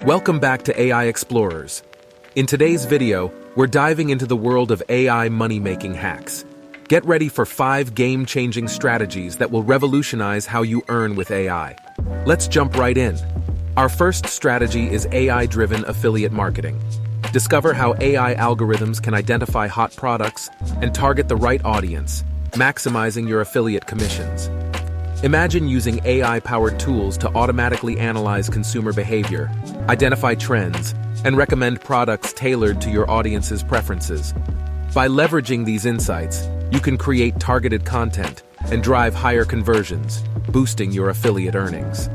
Welcome back to AI Explorers. In today's video, we're diving into the world of AI money-making hacks. Get ready for 5 game-changing strategies that will revolutionize how you earn with AI. Let's jump right in. Our first strategy is AI-driven affiliate marketing. Discover how AI algorithms can identify hot products and target the right audience, maximizing your affiliate commissions. Imagine using AI-powered tools to automatically analyze consumer behavior, identify trends, and recommend products tailored to your audience's preferences. By leveraging these insights, you can create targeted content and drive higher conversions, boosting your affiliate earnings.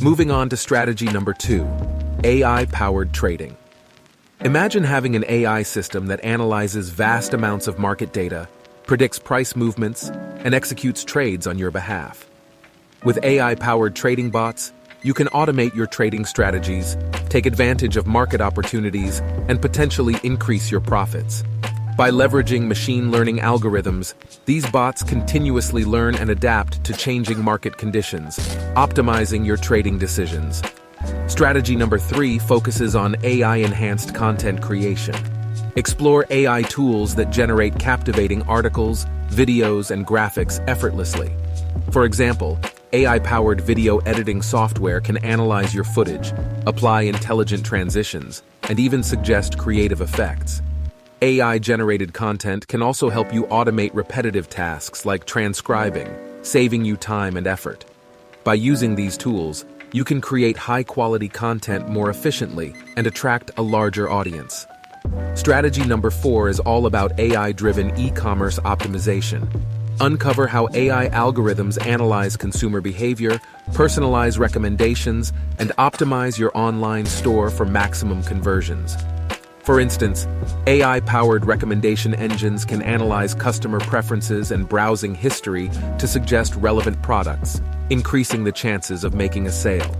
Moving on to strategy number 2, AI-powered trading. Imagine having an AI system that analyzes vast amounts of market data, predicts price movements, and executes trades on your behalf. With AI-powered trading bots, you can automate your trading strategies, take advantage of market opportunities, and potentially increase your profits. By leveraging machine learning algorithms, these bots continuously learn and adapt to changing market conditions, optimizing your trading decisions. Strategy number 3 focuses on AI-enhanced content creation. Explore AI tools that generate captivating articles, videos, and graphics effortlessly. For example, AI-powered video editing software can analyze your footage, apply intelligent transitions, and even suggest creative effects. AI-generated content can also help you automate repetitive tasks like transcribing, saving you time and effort. By using these tools, you can create high-quality content more efficiently and attract a larger audience. Strategy number 4 is all about AI-driven e-commerce optimization. Uncover how AI algorithms analyze consumer behavior, personalize recommendations, and optimize your online store for maximum conversions. For instance, AI-powered recommendation engines can analyze customer preferences and browsing history to suggest relevant products, increasing the chances of making a sale.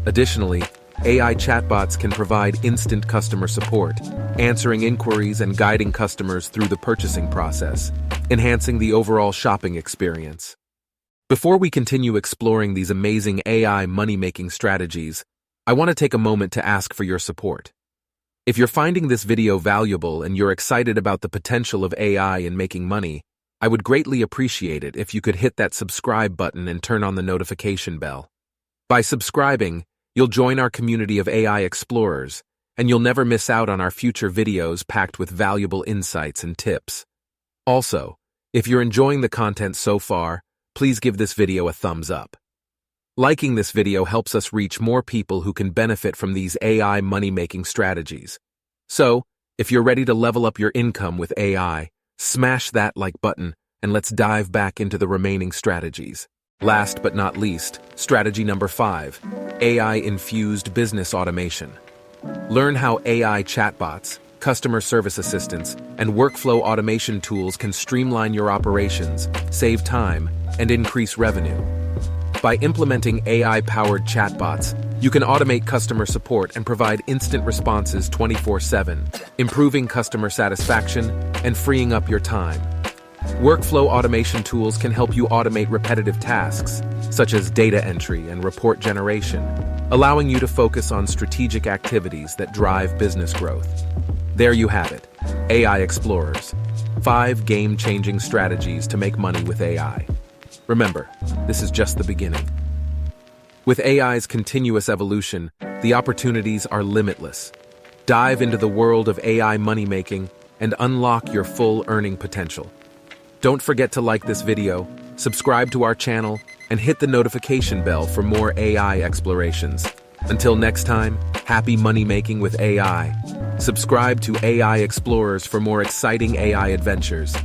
Additionally, AI chatbots can provide instant customer support, answering inquiries and guiding customers through the purchasing process, enhancing the overall shopping experience. Before we continue exploring these amazing AI money-making strategies, I want to take a moment to ask for your support. If you're finding this video valuable and you're excited about the potential of AI in making money, I would greatly appreciate it if you could hit that subscribe button and turn on the notification bell. By subscribing, you'll join our community of AI explorers, and you'll never miss out on our future videos packed with valuable insights and tips. Also, if you're enjoying the content so far, please give this video a thumbs up. Liking this video helps us reach more people who can benefit from these AI money-making strategies. So, if you're ready to level up your income with AI, smash that like button and let's dive back into the remaining strategies. Last but not least, strategy number 5, AI-infused business automation. Learn how AI chatbots, customer service assistants, and workflow automation tools can streamline your operations, save time, and increase revenue. By implementing AI-powered chatbots, you can automate customer support and provide instant responses 24/7, improving customer satisfaction and freeing up your time. Workflow automation tools can help you automate repetitive tasks, such as data entry and report generation, allowing you to focus on strategic activities that drive business growth. There you have it, AI Explorers, 5 game-changing strategies to make money with AI. Remember, this is just the beginning. With AI's continuous evolution, the opportunities are limitless. Dive into the world of AI money-making and unlock your full earning potential. Don't forget to like this video, subscribe to our channel, and hit the notification bell for more AI explorations. Until next time, happy money-making with AI. Subscribe to AI Explorers for more exciting AI adventures.